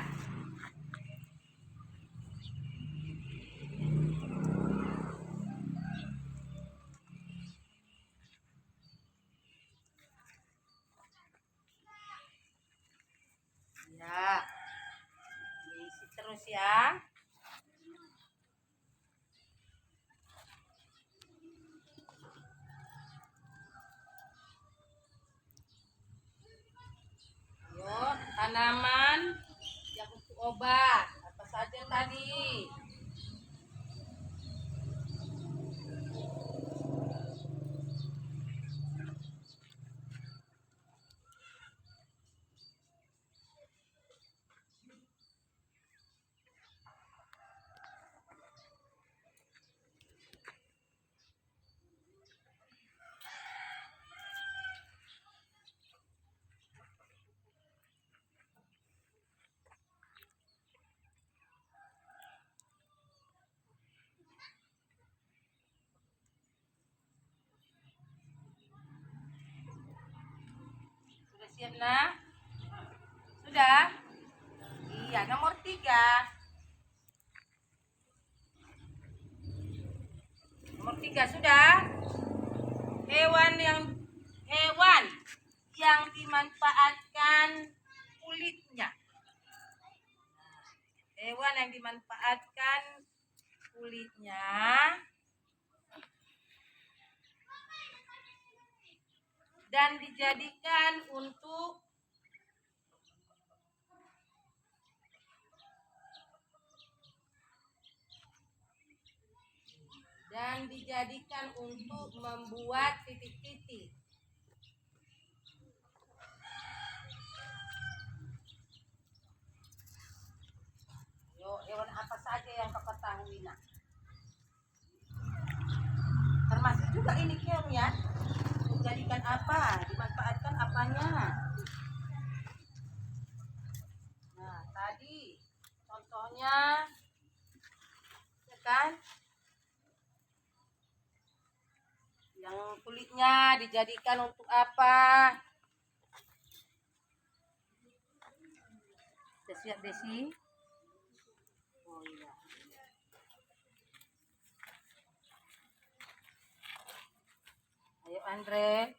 Ya, diisi terus ya. Yuk, tanaman yang untuk obat apa saja tadi? Sudah siap nak? Sudah? Iya, nomor 3. Nomor 3 sudah? Hewan yang dimanfaatkan kulitnya. Hewan yang dimanfaatkan kulitnya dan dijadikan untuk membuat titik-titik. Yo, hewan apa saja yang kau ketahui nak? Termasuk juga ini keong ya. Dijadikan apa? Dimanfaatkan apanya? Nah, tadi contohnya ya kan? Yang kulitnya dijadikan untuk apa? Sudah siap Desi? Oh iya. Ayo Andre.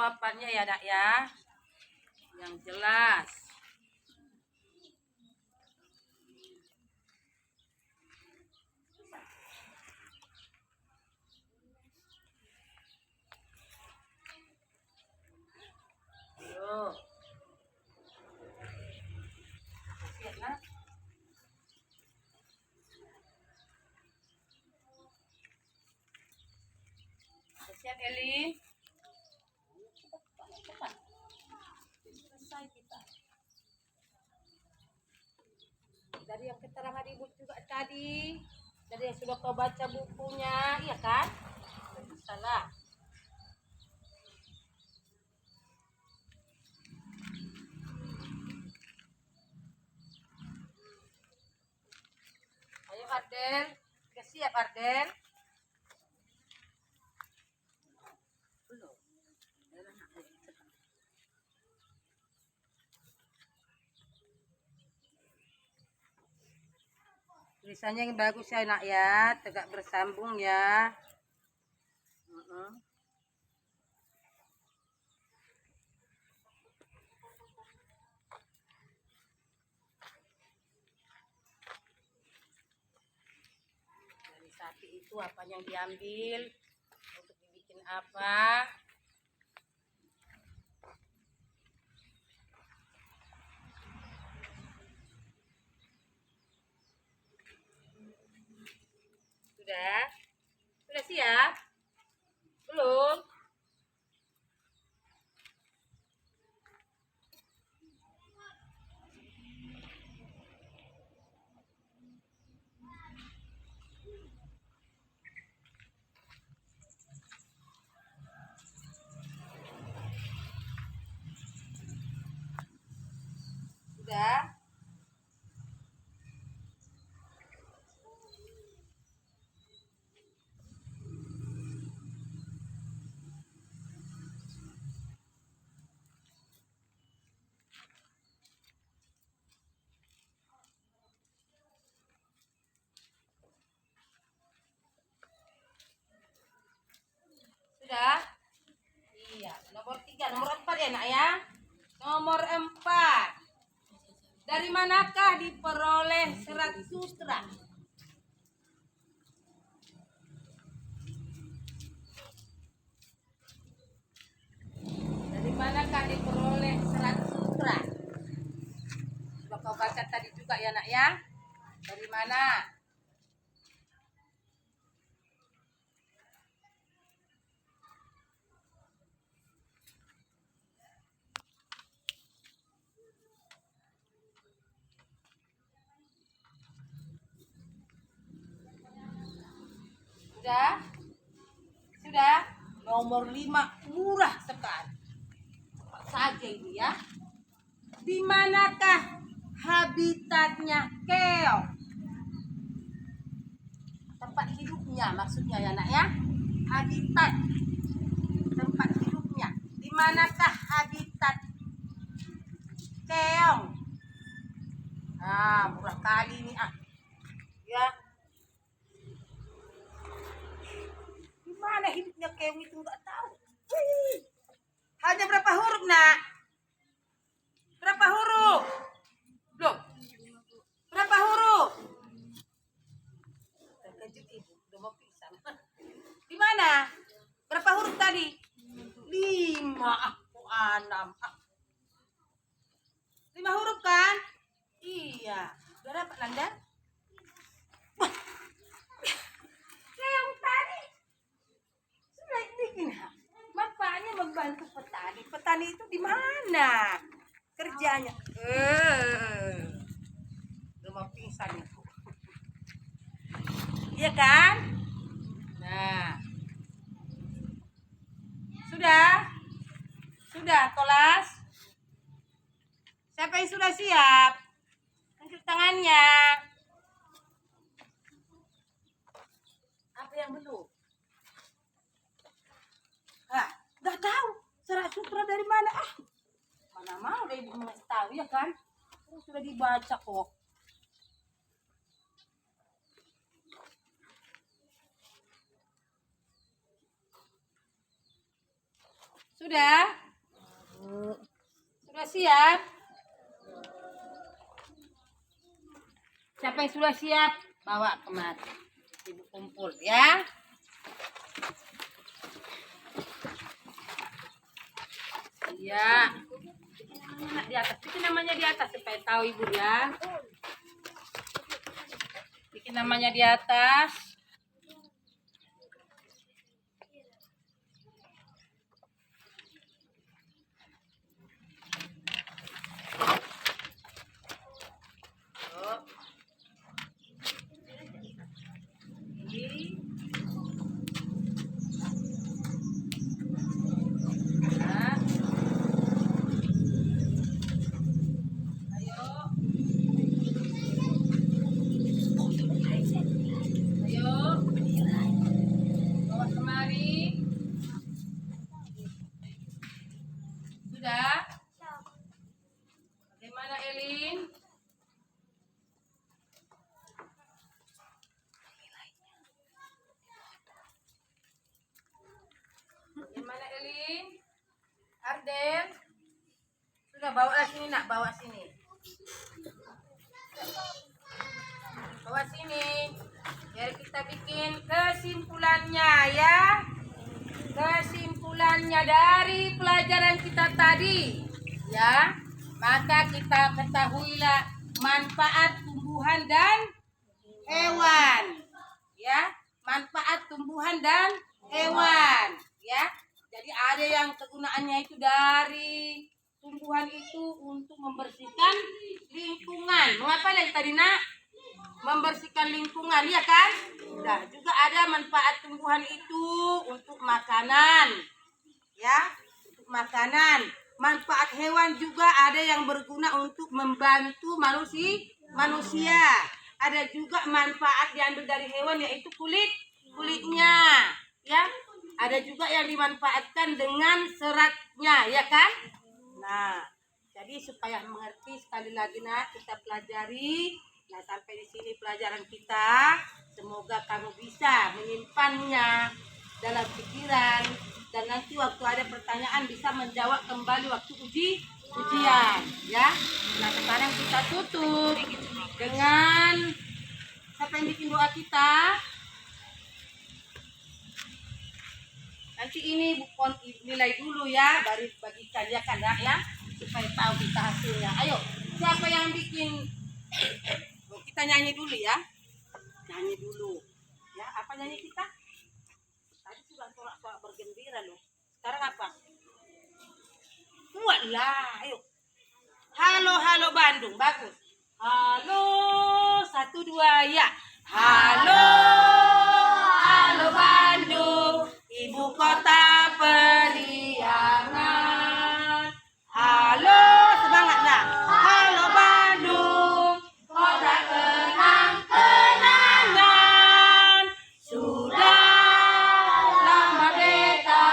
jawabannya ya nak ya, yang jelas. Ayo. Siap nak. Siap Eli. Selesai kita. Dari yang keterangan ibu juga tadi, dari yang sudah kau baca bukunya, iya kan? Salah. Ayo Arden, udah siap Arden? Belum. Tulisannya yang bagus ya nak ya, tegak bersambung ya. Dari sapi itu apa yang diambil, untuk dibikin apa? Sudah? Sudah siap? Belum? Sudah? Sudah? Iya, nomor 3, nomor 4 ya nak ya. Nomor 4. Dari manakah diperoleh serat sutra? Dari manakah diperoleh serat sutra? Sudah kau baca tadi juga ya nak ya. Dari mana? Sudah? Sudah? Nomor 5 murah sekali. Cepat saja ini ya. Di manakah habitatnya keong? Tempat hidupnya maksudnya ya nak ya. Habitat. Tempat hidupnya. Di manakah habitat keong? Ah, murah kali ini ah. Ya. Di mana hidupnya keong itu nggak tahu. Hanya berapa huruf nak? Berapa huruf? Loh. Berapa huruf? Terkejut ibu, udah mau pingsan. Di mana? Berapa huruf tadi? 5, aku 6. 5 huruf kan? Iya. Udah dapat Nanda? Wah. Keong tadi sudah bikin. Bapaknya membantu petani. Petani itu di mana kerjanya? Udah mau pingsan itu. Iya kan? Nah. Sudah? Sudah, kelas? Siapa yang sudah siap? Angkat tangannya. Apa yang belum? Ah, nggak tahu. Serat sutra dari mana? Ah, mana mau deh ibu nggak tahu ya kan? Sudah dibaca kok. Sudah? Sudah siap? Siapa yang sudah siap? Bawa kemari. Ibu kumpul ya. Iya. Di atas. Bikin namanya di atas supaya tahu ibu ya. Bikin namanya di atas. Sudah? Bagaimana Elin? Bagaimana Elin? Arden? Sudah bawa sini nak, bawa sini. Bawa sini. Biar kita bikin kesimpulannya ya. Kesimpulannya dari pelajaran kita tadi ya, maka kita ketahuilah manfaat tumbuhan dan hewan ya, manfaat tumbuhan dan hewan ya. Jadi ada yang kegunaannya itu dari tumbuhan itu untuk membersihkan lingkungan. Mengapa lagi tadi nak? Membersihkan lingkungan ya kan? Nah, juga ada manfaat tumbuhan itu untuk makanan ya, untuk makanan. Manfaat hewan juga ada yang berguna untuk membantu manusia. Ada juga manfaat diambil dari hewan yaitu kulitnya ya. Ada juga yang dimanfaatkan dengan seratnya ya kan? Nah, jadi supaya mengerti sekali lagi nak, kita pelajari. Nah, sampai di sini pelajaran kita. Semoga kamu bisa menyimpannya dalam pikiran dan nanti waktu ada pertanyaan bisa menjawab kembali waktu ujian ya. Nah, sekarang kita tutup dengan siapa yang bikin doa kita? Nanti ini bukan nilai dulu ya, baru bagikan ya kan ya, supaya tahu kita hasilnya. Ayo, siapa yang bikin? Kita nyanyi dulu ya. Nyanyi dulu. Ya, apa nyanyi kita? Tadi sudah sorak-sorak bergembira loh. Sekarang apa? Kuat lah, ayo. Halo, halo Bandung, bagus. Halo, 1, 2 ya. Halo, halo Bandung, ibu kota periangan. Halo, semangat lah. Halo Bandung, kota kenang-kenangan. Sudah lama beta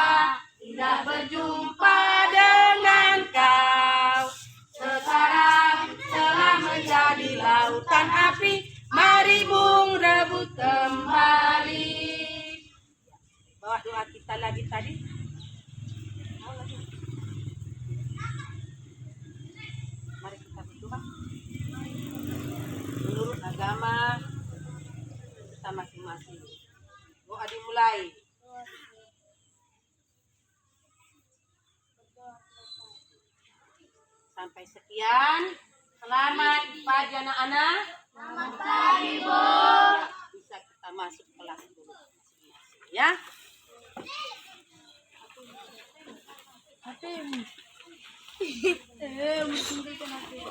tidak berjumpa dengan kau. Sekarang telah menjadi lautan api, mari bung rebut kembali. Bawa doa kita lagi tadi. Mari kita berdoa. Menurut agama kita masing-masing. Doa dimulai. Sampai sekian. Selamat pagi anak-anak. Selamat pagi, Bu. Bisa kita masuk kelas dulu masing-masing ya. Hati. Mungkin kita nanti.